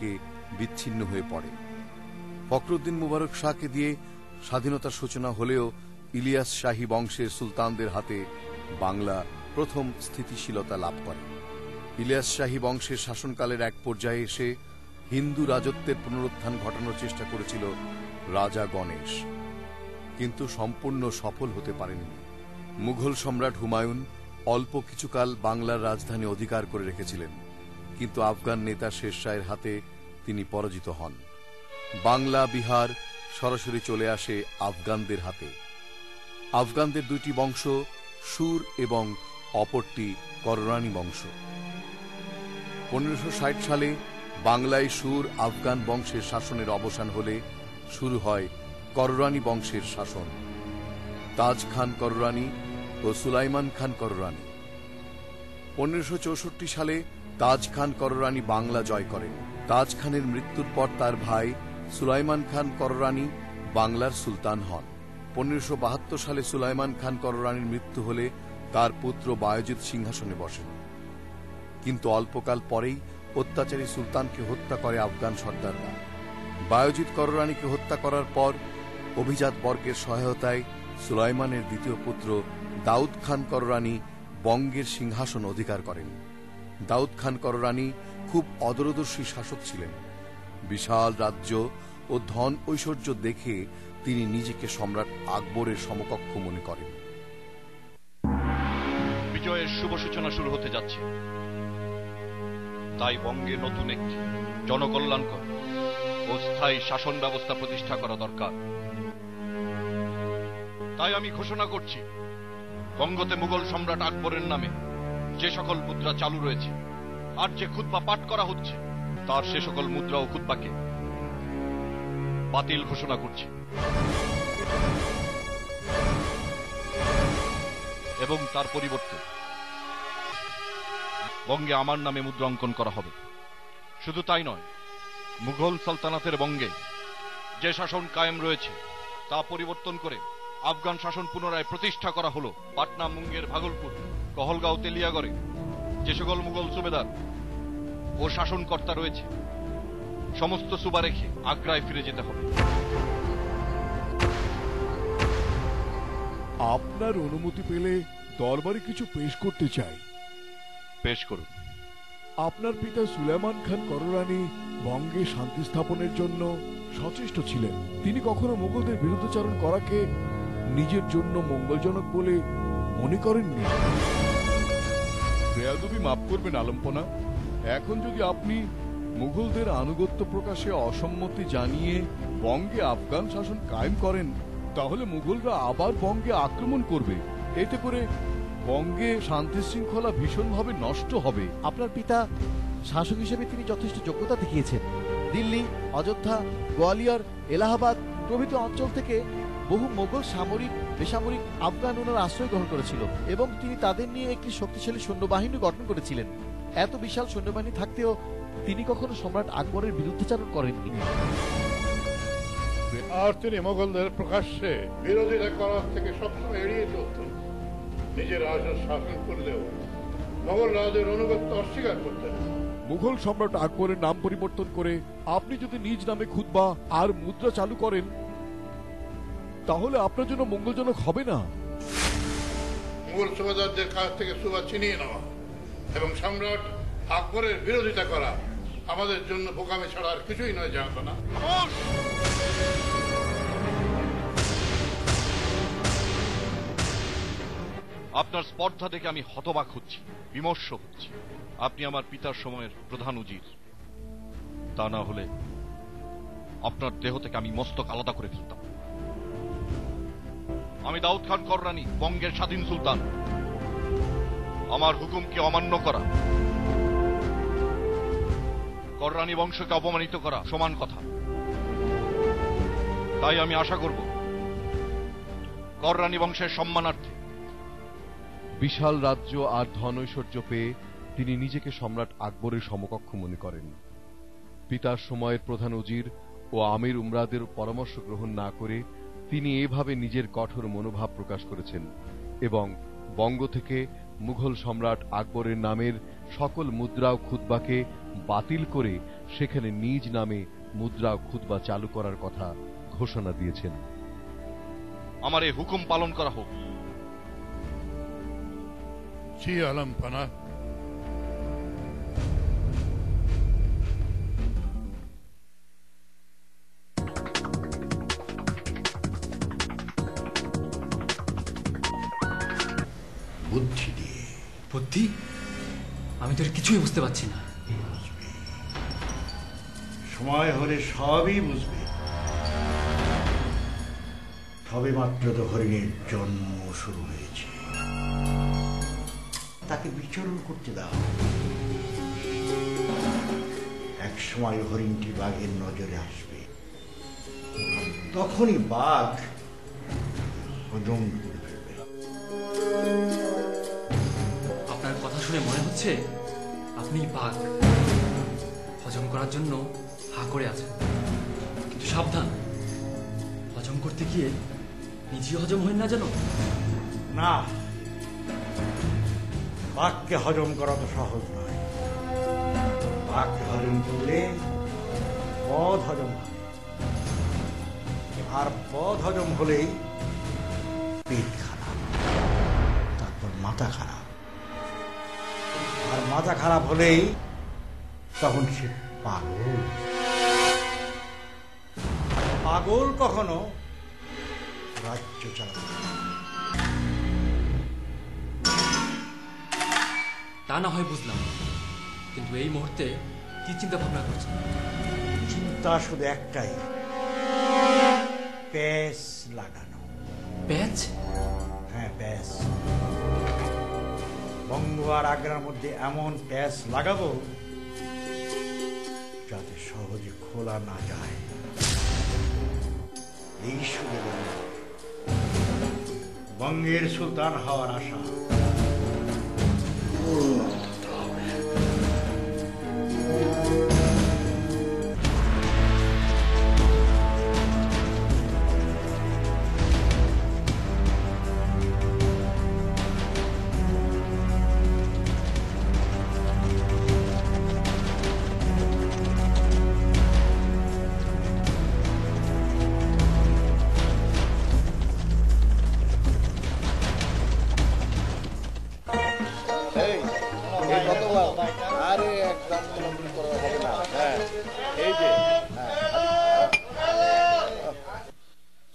থেকে বিচ্ছিন্ন হয়ে পড়ে। ফখরুদ্দিন মুবারক শাহকে দিয়ে স্বাধীনতার সূচনা হলেও ইলিয়াস শাহী বংশের সুলতানদের হাতে বাংলা প্রথম স্থিতিশীলতা লাভ করে। ইলিয়াস শাহী বংশের শাসনকালের এক পর্যায়ে এসে হিন্দু রাজত্বের পুনরুত্থান ঘটানোর চেষ্টা করেছিল রাজা গণেশ, কিন্তু সম্পূর্ণ সফল হতে পারেননি। মুঘল সম্রাট হুমায়ুন অল্প কিছুকাল বাংলার রাজধানী অধিকার করে রেখেছিলেন, কিন্তু আফগান নেতা শের শাহের হাতে তিনি পরাজিত হন। বাংলা বিহার সরাসরি চলে আসে আফগানদের হাতে। আফগানদের দুইটি বংশ, সুর এবং অপরটি কররানী বংশ। 1560 সালে বাংলায় সুর আফগান বংশের শাসনের অবসান হলে শুরু হয় কররানী বংশের শাসন। তাজ খান কররানী ও সুলাইমান খান কররানী। 1564 সালে তাজ খান কররানী বাংলা জয় করেন। তাজ খানের মৃত্যুর পর তার ভাই সুলাইমান খান কররানী বাংলার সুলতান হন। 1572 সালে সুলাইমান খান কররানীর মৃত্যু হলে তার পুত্র বায়েজিদ সিংহাসনে বসেন, কিন্তু অল্পকাল পরেই অত্যাচারী সুলতানকে হত্যা করে আফগান সর্দাররা। বায়েজিদ কররানীকে হত্যা করার পর অভিজাত বর্গের সহায়তায় সুলাইমানের দ্বিতীয় পুত্র দাউদ খান কররানী বঙ্গের সিংহাসন অধিকার করেন। দাউদ খান কররানী খুব অদূরদর্শী শাসক ছিলেন। বিশাল রাজ্য ও ধন ঐশ্বর্য দেখে তিনি নিজেকে সম্রাট আকবরের সমকক্ষ মনে করেন। বিজয়ের শুভ সূচনা শুরু হতে যাচ্ছে, তাই বঙ্গে নতুন একটি জনকল্যাণকর ও স্থায়ী শাসন ব্যবস্থা প্রতিষ্ঠা করা দরকার। তাই আমি ঘোষণা করছি, বঙ্গতে মুঘল সম্রাট আকবরের নামে যে সকল মুদ্রা চালু রয়েছে আর যে খুতবা পাঠ করা হচ্ছে, তার সে সকল মুদ্রা ও খুতবাকে বাতিল ঘোষণা করছি এবং তার পরিবর্তে বঙ্গে আমার নামে মুদ্রা অঙ্কন করা হবে। শুধু তাই নয়, মুঘল সালতানাতের বঙ্গে যে শাসন কায়েম রয়েছে তা পরিবর্তন করে আফগান শাসন পুনরায় প্রতিষ্ঠা করা হলো। পাটনা, মুঙ্গের, ভাগলপুর, কহলগাঁও, তেলিয়াগড়ে যে সকল মুঘল সুবেদার ও শাসনকর্তা রয়েছে, সমস্ত সুবা রেখে আগ্রায় ফিরে যেতে হবে। আপনার অনুমতি পেলে দরবারে কিছু পেশ করতে চাই। পেশ করুন। আপনার পিতা সুলাইমান খান কররানী বঙ্গে শান্তি স্থাপনের জন্য সচেষ্ট ছিলেন। তিনি কখনো মুঘলদের বিরুদ্ধাচরণ করাকে নিজের জন্য মঙ্গলজনক বলে মনে করেননি। বেয়াদবি মাফ করবেন আলম্পনা। এখন যদি আপনি মুঘলদের আনুগত্য প্রকাশে অসম্মতি জানিয়ে বঙ্গে আফগান শাসন কায়েম করেন, তাহলে মুঘলরা আবার বঙ্গে আক্রমণ করবে। এতে করে বঙ্গে শান্তি শৃঙ্খলা ভীষণভাবে নষ্ট হবে। আপনার পিতা শাসক হিসেবে তিনি যথেষ্ট যোগ্যতা দেখিয়েছেন। দিল্লি, অযোধ্যা, গোয়ালিয়র, এলাহাবাদ প্রভৃতি অঞ্চল থেকে বহু মোগল সামরিক, বেসামরিক আফগান ওনার আশ্রয় গ্রহণ করেছিল এবং তিনি তাদের নিয়ে একটি শক্তিশালী সৈন্যবাহিনী গঠন করেছিলেন। এত বিশাল সৈন্যবাহিনী থাকতেও তিনি কখনো সম্রাট আকবরের বিরুদ্ধাচরণ করেননি। আর তিনি মোগলদের প্রকাশ্যে বিরোধিতা করার থেকে সবসময় এড়িয়ে চলতেন। নিজের রাজা শাসন করলেও মোগল রাজের অনুগত্য অস্বীকার করতেন। মুঘল সম্রাট আকবরের নাম পরিবর্তন করে আপনি যদি নিজ নামে খুতবা আর মুদ্রা চালু করেন, তাহলে আপনার জন্য মঙ্গলজনক হবে না। মুঘল সুবাদারদের কাছ থেকে সুবা ছিনিয়ে নেওয়া এবং সম্রাট আকবরের বিরোধিতা করা আমাদের জন্য বোকামি ছাড়া আর কিছুই নয়, জানতো না। আপনার স্পর্ধা দেখে আমি হতবাক হচ্ছি, বিমর্ষ হচ্ছি। আপনি আমার পিতার সময়ের প্রধান উজির, তা না হলে আপনার দেহ থেকে আমি মস্তক আলাদা করে ফেলতাম। আমি দাউদ খান কররানী, বঙ্গের স্বাধীন সুলতান। আমার হুকুমকে অমান্য করা, কররানী বংশকে অপমানিত করা সমান কথা। তাই আমি আশা করব কররানী বংশের সম্মানার্থে বিশাল রাজ্য আর ধন ঐশ্বর্য পেয়ে তিনি নিজেকে সম্রাট আকবরের সমকক্ষ মনে করেন। পিতার সময়ের প্রধান উজির ও আমির উমরাদের পরামর্শ গ্রহণ না করে তিনি এভাবে নিজের কঠোর মনোভাব প্রকাশ করেছেন এবং বঙ্গ থেকে মুঘল সম্রাট আকবরের নামের সকল মুদ্রা ও খুতবাকে বাতিল করে সেখানে নিজ নামে মুদ্রা খুতবা চালু করার কথা ঘোষণা দিয়েছেন। আমার এই হুকুম পালন করা হোক। জি আলম পানা। বুদ্ধি দিয়ে। বুদ্ধি? আমি তোর কিছুই বুঝতে পারছি না। সময় হলে সবই বুঝবে। সবে মাত্র তো হরিণের জন্ম শুরু হয়েছে, তাকে বিচরণ করতে দাও। এক সময় হরিণটি বাঘের নজরে আসবে, তখনই বাঘ হজম করে ফেলবে। আপনার কথা শুনে মনে হচ্ছে আপনি বাঘ হজম করার জন্য হা করে আছেন, কিন্তু সাবধান, হজম করতে গিয়ে নিজে হজম হয় না যেন। না, বাঘকে হজম করা তো সহজ নয়। বাঘকে হজম করলে পদ হজম হয়, আর পদ হজম হলেই পেট খারাপ, তারপর মাথা খারাপ, আর মাথা খারাপ হলেই তখন সে পাগল। পাগল কখনো রাজ্য চালাতে পারে না। তা না হয় বুঝলাম, কিন্তু এই মুহূর্তে কি চিন্তা ভাবনা করছেন? চিন্তা শুধু একটাই, প্যাচ লাগানো। প্যাচ? হ্যাঁ, প্যাচ। বঙ্গ আর আগ্রার মধ্যে এমন প্যাচ লাগাবো যাতে সহজে খোলা না যায়। এই শুধু বঙ্গের সুলতান হওয়ার আশা।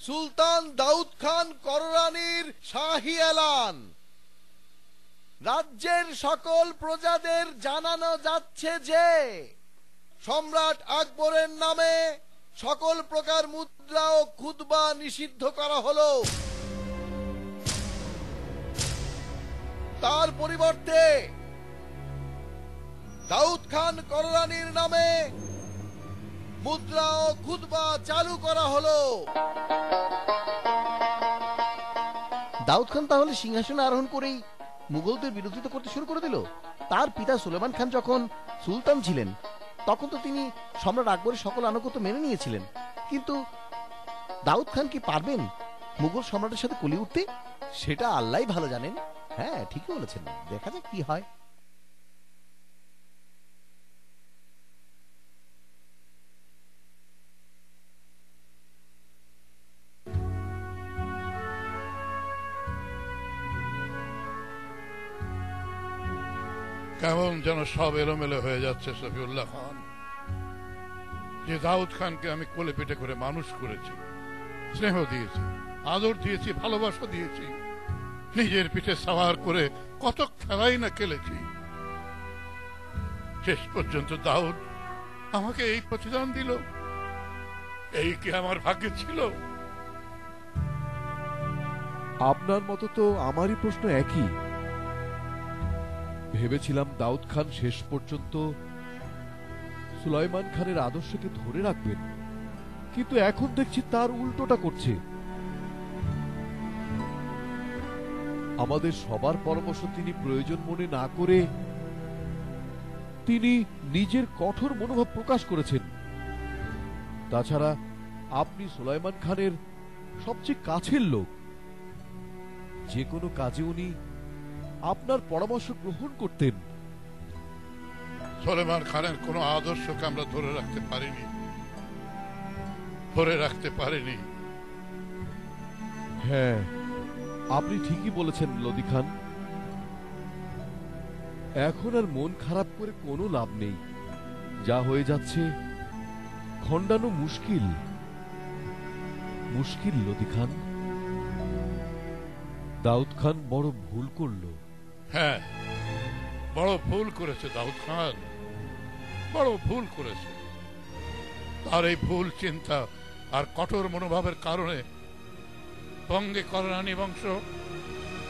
সুলতান দাউদ খান কররানীর শাহী এলান। রাজ্যের সকল প্রজাদের জানানো যাচ্ছে যে সম্রাট আকবরের নামে সকল প্রকার মুদ্রা ও খুতবা নিষিদ্ধ করা হলো। তার পরিবর্তে দাউদ খান কররানীর নামে মুদ্রা ও খুতবা চালু করা হলো। দাউদ খান তাহলে সিংহাসনে আরোহণ করেই মুঘলদের বিরোধিতা করতে শুরু করে দিল। তার পিতা সুলেমান খান যখন সুলতান ছিলেন তখন তো তিনি সম্রাট আকবরের সকল আনুগত্য মেনে নিয়েছিলেন, কিন্তু দাউদ খান কি পারবেন মুঘল সম্রাটের সাথে কলি উঠতে? সেটা আল্লাহই ভালো জানেন। হ্যাঁ, ঠিকই বলেছেন, দেখা যাক কি হয়। কেমন যেন সব এলোমেলো হয়ে যাচ্ছে সফিউল্লাহ খান। যে দাউদ খানকে আমি কোলে পিঠে করে মানুষ করেছি, স্নেহ দিয়েছি, আদর দিয়েছি, ভালোবাসা দিয়েছি, নিজের পিঠে সাওয়ার করে কত খেলাই না খেলেছি, শেষ পর্যন্ত দাউদ আমাকে এই প্রতিদান দিল। এই কি আমার ভাগ্যে ছিল? আপনার মতো তো আমারই প্রশ্ন একই। ভেবেছিলাম দাউদ খান শেষ পর্যন্ত সুলাইমান খানের আদর্শকে ধরে রাখবেন, কিন্তু এখন দেখছি তার উল্টোটা করছে। আমাদের সবার পরামর্শ তিনি প্রয়োজন মনে না করে তিনি নিজের কঠোর মনোভাব প্রকাশ করেছেন। তাছাড়া আপনি সুলাইমান খানের সবচেয়ে কাছের লোক, যে কোনো কাজে উনি আপনার পরামর্শ গ্রহণ করতেন। সুলেমান খানের কোনো আদর্শকে আমরা ধরে রাখতে পারিনি। হ্যাঁ, আপনি ঠিকই বলেছেন লোদি খান। এখন আর মন খারাপ করে কোনো লাভ নেই। যা হয়ে যাচ্ছে খণ্ডানো মুশকিল লোদি খান। দাউদ খান বড় ভুল করলো। হ্যাঁ, বড় ভুল করেছে দাউদ খান, বড় ভুল করেছে। তার এই ভুল চিন্তা আর কঠোর মনোভাবের কারণে বঙ্গে কররানী বংশ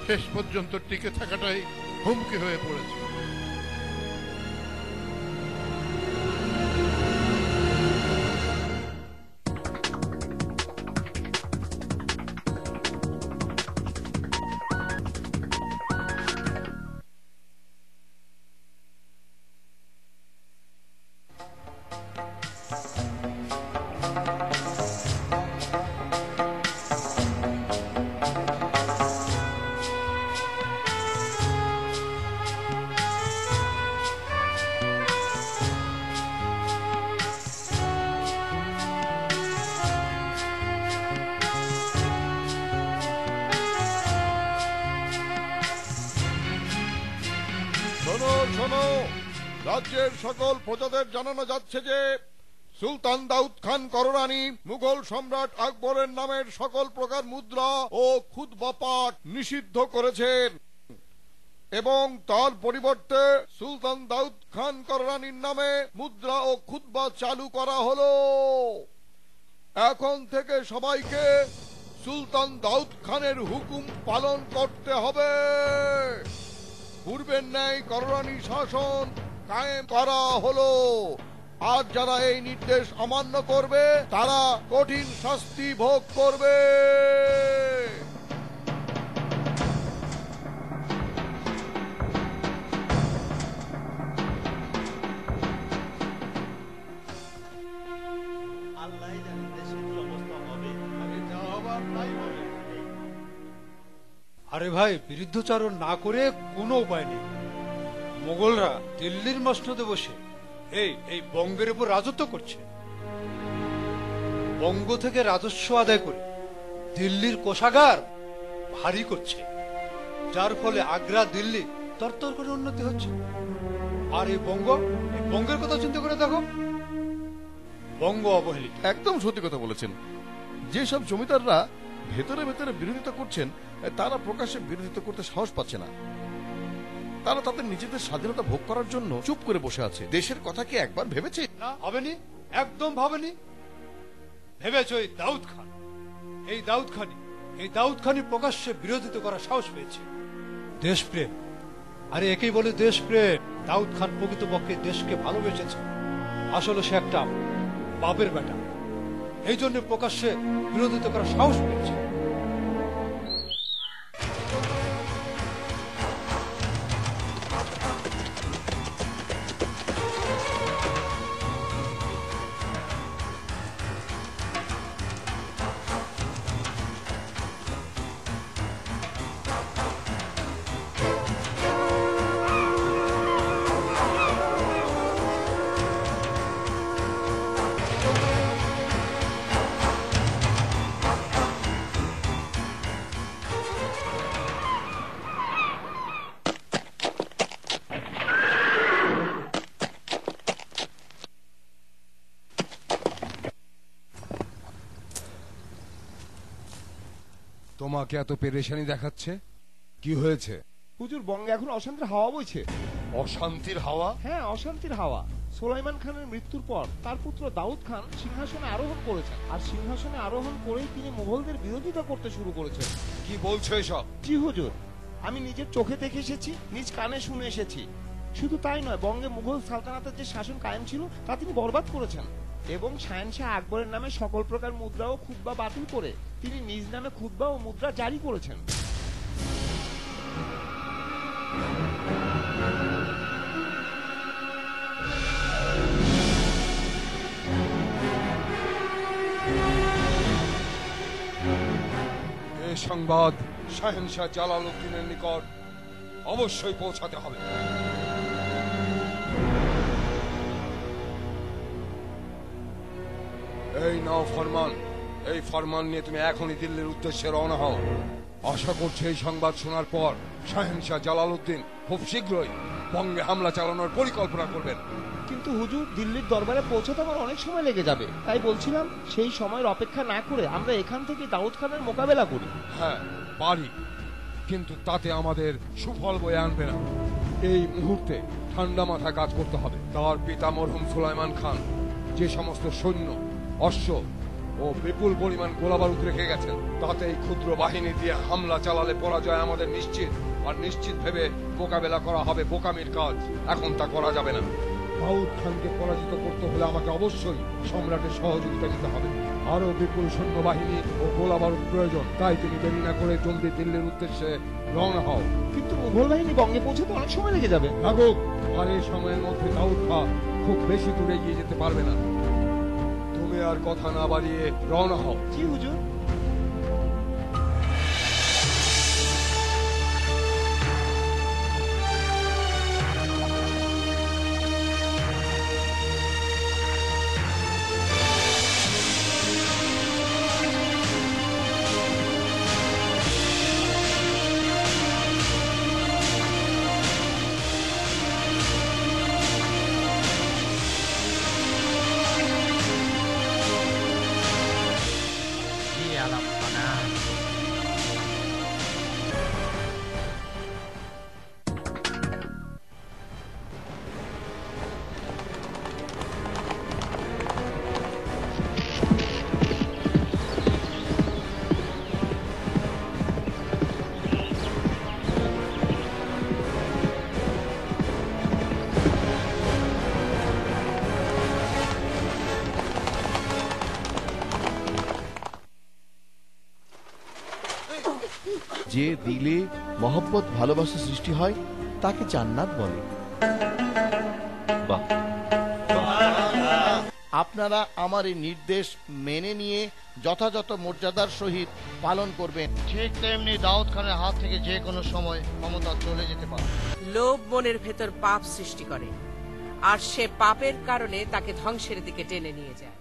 শেষ পর্যন্ত টিকে থাকাটাই হুমকি হয়ে পড়েছে। শোনো, রাজ্যের সকল প্রজাদের জানানো যাচ্ছে যে সুলতান দাউদ খান কররানী মুঘল সম্রাট আকবরের নামের সকল প্রকার মুদ্রা ও খুতবা পাঠ নিষিদ্ধ করেছেন এবং তার পরিবর্তে সুলতান দাউদ খান কররানীর নামে মুদ্রা ও খুতবা চালু করা হলো। এখন থেকে সবাইকে সুলতান দাউদ খানের হুকুম পালন করতে হবে। পূর্বের ন্যায় কররানী শাসন কায়েম করা হলো, আর যারা এই নির্দেশ অমান্য করবে তারা কঠিন শাস্তি ভোগ করবে। আরে ভাই, বিরুদ্ধচারণ না করে কোনো উপায় নেই। মোগলরা দিল্লির মসনদে বসে এই বঙ্গের উপর রাজত্ব করছে। বঙ্গ থেকে রাজস্ব আদায় করে দিল্লির কোষাগার ভারী করছে, যার ফলে আগ্রা দিল্লি তরতর করে উন্নতি হচ্ছে। আর এই বঙ্গের কথা চিন্তা করে দেখো, বঙ্গ অবহেলিত। একদম সত্যি কথা বলেছেন। যেসব জমিদাররা ভেতরে ভেতরে বিরোধিতা করছেন, তারা প্রকাশ্যে বিরোধিতা করতে সাহস পাচ্ছে না। তারা তাদের নিজেদের স্বাধীনতা ভোগ করার জন্য চুপ করে বসে আছে। দেশের কথা কি একবার ভেবেছে? না, ভাবেনি, একদম ভাবেনি। ভেবেছ এই দাউদ খানি প্রকাশ্যে বিরোধিতা করার সাহস পেয়েছে। দেশপ্রেম, আরে একেই বলে দেশপ্রেম। দাউদ খান প্রকৃতপক্ষে দেশকে ভালোবেসেছে। আসলে সে একটা বাপের বেটা, এই জন্য প্রকাশ্যে বিরোধিতা করার সাহস পেয়েছে। তোমাকে এত পেরেশানি দেখাচ্ছে, কি হয়েছে? হুজুর, বঙ্গে এখন অশান্তির হাওয়া বইছে। অশান্তির হাওয়া? হ্যাঁ, অশান্তির হাওয়া। সুলাইমান খানের মৃত্যুর পর তার পুত্র দাউদ খান সিংহাসনে আরোহণ করেছেন, আর সিংহাসনে আরোহণ করেই তিনি মুঘলদের বিরোধিতা করতে শুরু করেছেন। কি বলছো এসব? জি হুজুর, আমি নিজের চোখে দেখে এসেছি, নিজ কানে শুনে এসেছি। শুধু তাই নয়, বঙ্গে মুঘল সালতানাতের যে শাসন কায়েম ছিল তা তিনি বরবাদ করেছেন এবং শাহেনশাহ আকবরের নামে সকল প্রকার মুদ্রা ও খুতবা বাতিল করে তিনি নিজ নামে খুতবা ও মুদ্রা জারি করেছেন। এই সংবাদ শাহেনশাহ জালালউদ্দিনের নিকট অবশ্যই পৌঁছাতে হবে। এই নাও ফরমান। এই ফরমান নিয়ে তুমি এখনই দিল্লির উদ্দেশ্যে রওনা হও। আশা করছি এই সংবাদ শোনার পর শাহেনশাহ জালালউদ্দিন খুব শীঘ্রই বঙ্গে হামলা চালানোর পরিকল্পনা করবেন। কিন্তু হুজুর, দিল্লির দরবারে পৌঁছাতে আমার অনেক সময় লেগে যাবে। তাই বলছিলাম সেই সময়ের অপেক্ষা না করে আমরা এখান থেকে দাউদ খানের মোকাবেলা করি। হ্যাঁ পারি, কিন্তু তাতে আমাদের সুফল বয়ে আনবে না। এই মুহূর্তে ঠান্ডা মাথায় কাজ করতে হবে। তার পিতা মরহুম সুলাইমান খান যে সমস্ত সৈন্য, অশ্ব ও বিপুল পরিমাণ গোলাবারুদ রেখে গেছেন, তাতে এই ক্ষুদ্র বাহিনী দিয়ে হামলা চালালে পরাজয় আমাদের নিশ্চিত। আর নিশ্চিত ভেবে মোকাবেলা করা হবে বোকামির কাজ। এখন তা করা যাবে না। দাউদ খানকে পরাজিত করতে হলে আমাকে অবশ্যই সম্রাটের সহযোগিতা নিতে হবে। আরো বিপুল সৈন্যবাহিনী ও গোলাবারুদ প্রয়োজন। তাই তুমি দেরি না করে জলদি দিল্লির উদ্দেশ্যে রওনা হও। কিন্তু মুঘল বাহিনী বঙ্গে পৌঁছাতে অনেক সময় লেগে যাবে। লাগুক, আর এই সময়ের মধ্যে দাউদ খান খুব বেশি দূরে এগিয়ে যেতে পারবে না। তুমি আর কথা না বাড়িয়ে রওনা হও। জি হুজুর। যে দিলে মহব্বত ভালোবাসা সৃষ্টি হয় তাকে জান্নাত বলে। আপনারা আমার এই নির্দেশ মেনে নিয়ে যথাযথ মর্যাদার সহিত পালন করবেন। ঠিক তেমনি দাউদ খানের হাত থেকে যে কোনো সময় ক্ষমতা চলে যেতে পারে। লোভ মনের ভেতর পাপ সৃষ্টি করে, আর সে পাপের কারণে তাকে ধ্বংসের দিকে টেনে নিয়ে যায়।